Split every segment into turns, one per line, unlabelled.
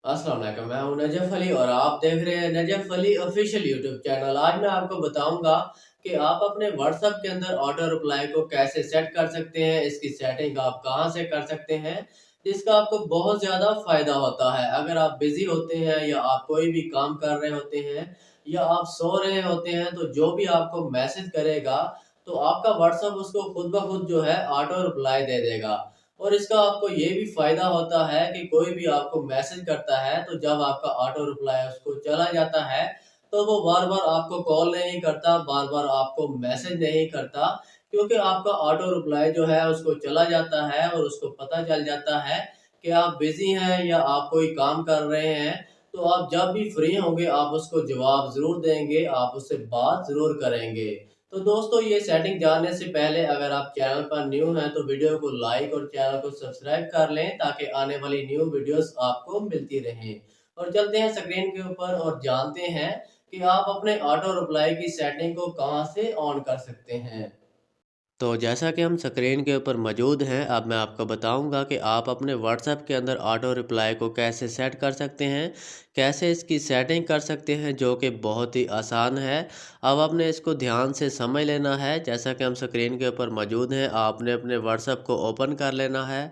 अस्सलाम वालेकुम, मैं हूं नजफ अली और आप देख रहे हैं Najaf Ali official YouTube channel. आज मैं आपको बताऊंगा कि आप अपने व्हाट्सएप के अंदर ऑटो रिप्लाई को कैसे सेट कर सकते हैं। इसकी सेटिंग आप कहां से कर सकते हैं जिसका आपको बहुत ज़्यादा फ़ायदा होता है। अगर आप बिज़ी होते हैं या आप कोई भी काम कर रहे होते हैं या आप सो रहे होते हैं, तो जो भी आपको मैसेज करेगा तो आपका व्हाट्सएप उसको खुद ब खुद जो है ऑटो रिप्लाई दे देगा। और इसका आपको ये भी फ़ायदा होता है कि कोई भी आपको मैसेज करता है तो जब आपका ऑटो रिप्लाई उसको चला जाता है तो वो बार-बार आपको कॉल नहीं करता, बार-बार आपको मैसेज नहीं करता, क्योंकि आपका ऑटो रिप्लाई जो है उसको चला जाता है और उसको पता चल जाता है कि आप बिज़ी हैं या आप कोई काम कर रहे हैं। तो आप जब भी फ्री होंगे आप उसको जवाब ज़रूर देंगे, आप उससे बात ज़रूर करेंगे। तो दोस्तों, ये सेटिंग जानने से पहले अगर आप चैनल पर न्यू हैं तो वीडियो को लाइक और चैनल को सब्सक्राइब कर लें ताकि आने वाली न्यू वीडियोस आपको मिलती रहें। और चलते हैं स्क्रीन के ऊपर और जानते हैं कि आप अपने ऑटो रिप्लाई की सेटिंग को कहां से ऑन कर सकते हैं। तो जैसा कि हम स्क्रीन के ऊपर मौजूद हैं, अब मैं आपको बताऊंगा कि आप अपने व्हाट्सएप के अंदर ऑटो रिप्लाई को कैसे सेट कर सकते हैं, कैसे इसकी सेटिंग कर सकते हैं, जो कि बहुत ही आसान है। अब आपने इसको ध्यान से समझ लेना है। जैसा कि हम स्क्रीन के ऊपर मौजूद हैं, आपने अपने व्हाट्सएप को ओपन कर लेना है।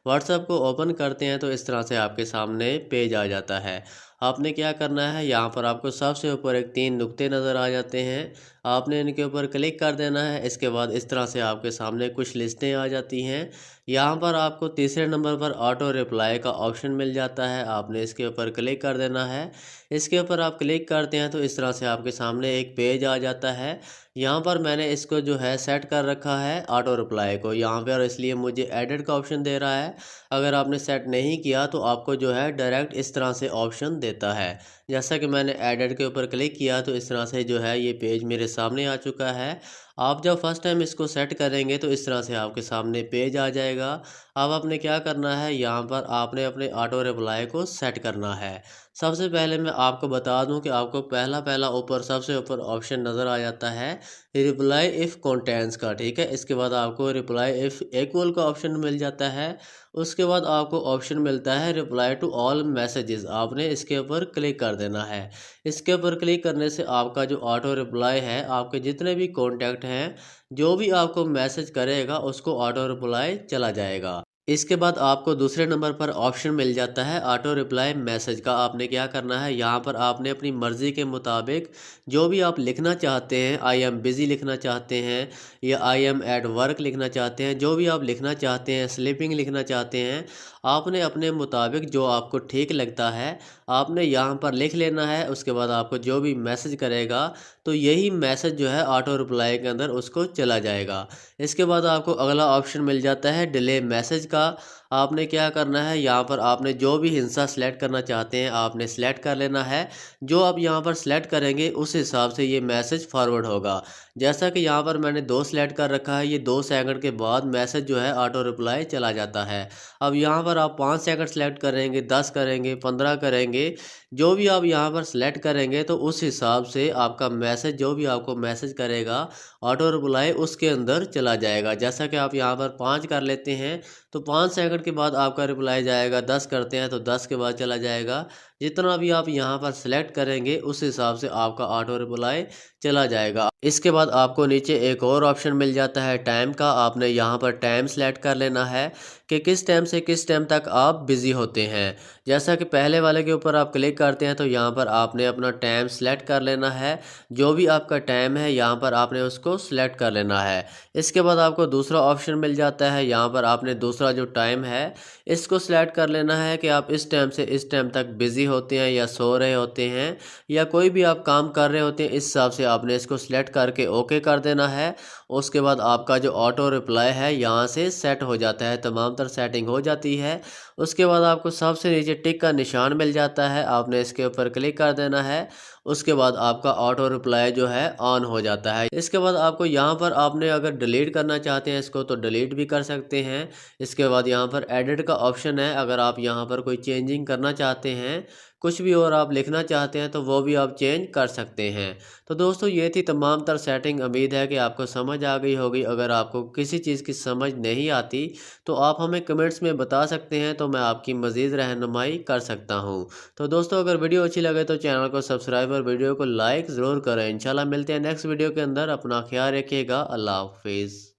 व्हाट्सएप को ओपन करते हैं तो इस तरह से आपके सामने पेज आ जाता है। आपने क्या करना है, यहाँ पर आपको सबसे ऊपर एक 3 नुक्ते नज़र आ जाते हैं, आपने इनके ऊपर क्लिक कर देना है। इसके बाद इस तरह से आपके सामने कुछ लिस्टें आ जाती हैं। यहाँ पर आपको तीसरे नंबर पर ऑटो रिप्लाई का ऑप्शन मिल जाता है, आपने इसके ऊपर क्लिक कर देना है। इसके ऊपर आप क्लिक करते हैं तो इस तरह से आपके सामने एक पेज आ जाता है। यहाँ पर मैंने इसको जो है सेट कर रखा है ऑटो रिप्लाई को यहाँ पर, इसलिए मुझे एडिट का ऑप्शन दे रहा है। अगर आपने सेट नहीं किया तो आपको जो है डायरेक्ट इस तरह से ऑप्शन देता है। जैसा कि मैंने एडिट के ऊपर क्लिक किया तो इस तरह से जो है ये पेज मेरे सामने आ चुका है। आप जब फर्स्ट टाइम इसको सेट करेंगे तो इस तरह से आपके सामने पेज आ जाएगा। अब आपने क्या करना है, यहाँ पर आपने अपने ऑटो रिप्लाई को सेट करना है। सबसे पहले मैं आपको बता दूं कि आपको पहला पहला ऊपर सबसे ऊपर ऑप्शन नज़र आ जाता है रिप्लाई इफ़ कंटेंट्स का, ठीक है। इसके बाद आपको रिप्लाई इफ़ इक्वल का ऑप्शन मिल जाता है। उसके बाद आपको ऑप्शन मिलता है रिप्लाई टू ऑल मैसेजेस, आपने इसके ऊपर क्लिक कर देना है। इसके ऊपर क्लिक करने से आपका जो ऑटो रिप्लाई है, आपके जितने भी कॉन्टैक्ट हैं, जो भी आपको मैसेज करेगा उसको ऑटो रिप्लाई चला जाएगा। इसके बाद आपको दूसरे नंबर पर ऑप्शन मिल जाता है ऑटो रिप्लाई मैसेज का। आपने क्या करना है, यहाँ पर आपने अपनी मर्ज़ी के मुताबिक जो भी आप लिखना चाहते हैं, आई एम बिज़ी लिखना चाहते हैं या आई एम एट वर्क लिखना चाहते हैं, जो भी आप लिखना चाहते हैं, स्लीपिंग लिखना चाहते हैं, आपने अपने मुताबिक जो आपको ठीक लगता है आपने यहाँ पर लिख लेना है। उसके बाद आपको जो भी मैसेज करेगा तो यही मैसेज जो है ऑटो रिप्लाई के अंदर उसको चला जाएगा। इसके बाद आपको अगला ऑप्शन मिल जाता है डिले मैसेज का। आपने क्या करना है, यहाँ पर आपने जो भी हिस्सा सेलेक्ट करना चाहते हैं आपने सेलेक्ट कर लेना है। जो आप यहाँ पर सेलेक्ट करेंगे उस हिसाब से ये मैसेज फॉरवर्ड होगा। जैसा कि यहाँ पर मैंने 2 सेलेक्ट कर रखा है, ये 2 सेकंड के बाद मैसेज जो है ऑटो रिप्लाई चला जाता है। अब यहाँ पर आप 5 सेकंड सेलेक्ट करेंगे, 10 करेंगे, 15 करेंगे, जो भी आप यहाँ पर सेलेक्ट करेंगे तो उस हिसाब से आपका मैसेज, जो भी आपको मैसेज करेगा ऑटो रिप्लाई उसके अंदर चला जाएगा। जैसा कि आप यहाँ पर 5 कर लेते हैं तो 5 सेकंड के बाद आपका रिप्लाई जाएगा, 10 करते हैं तो 10 के बाद चला जाएगा। जितना भी आप यहाँ पर सेलेक्ट करेंगे उस हिसाब से आपका ऑटो रिप्लाई चला जाएगा। इसके बाद आपको नीचे एक और ऑप्शन मिल जाता है टाइम का। आपने यहाँ पर टाइम सेलेक्ट कर लेना है कि किस टाइम से किस टाइम तक आप बिज़ी होते हैं। जैसा कि पहले वाले के ऊपर आप क्लिक करते हैं तो यहाँ पर आपने अपना टाइम सेलेक्ट कर लेना है। जो भी आपका टाइम है यहाँ पर आपने उसको सेलेक्ट कर लेना है। इसके बाद आपको दूसरा ऑप्शन मिल जाता है, यहाँ पर आपने दूसरा जो टाइम है इसको सेलेक्ट कर लेना है कि आप इस टाइम से इस टाइम तक बिज़ी होते हैं या सो रहे होते हैं या कोई भी आप काम कर रहे होते हैं। इस हिसाब से आपने इसको सेलेक्ट करके ओके कर देना है। उसके बाद आपका जो ऑटो रिप्लाई है यहाँ से सेट हो जाता है, तमाम तर सेटिंग हो जाती है। उसके बाद आपको सबसे नीचे टिक का निशान मिल जाता है, आपने इसके ऊपर क्लिक कर देना है। उसके बाद आपका ऑटो रिप्लाई जो है ऑन हो जाता है। इसके बाद आपको यहाँ पर आपने अगर डिलीट करना चाहते हैं इसको तो डिलीट भी कर सकते हैं। इसके बाद यहाँ पर एडिट का ऑप्शन है, अगर आप यहाँ पर कोई चेंजिंग करना चाहते हैं, कुछ भी और आप लिखना चाहते हैं तो वो भी आप चेंज कर सकते हैं। तो दोस्तों, ये थी तमाम तर सेटिंग। उम्मीद है कि आपको समझ समझ आ गई होगी। अगर आपको किसी चीज़ की समझ नहीं आती तो आप हमें कमेंट्स में बता सकते हैं, तो मैं आपकी मज़ीद रहनुमाई कर सकता हूँ। तो दोस्तों अगर वीडियो अच्छी लगे तो चैनल को सब्सक्राइब और वीडियो को लाइक ज़रूर करें। इंशाल्लाह मिलते हैं नेक्स्ट वीडियो के अंदर। अपना ख्याल रखिएगा। अल्लाह हाफिज़।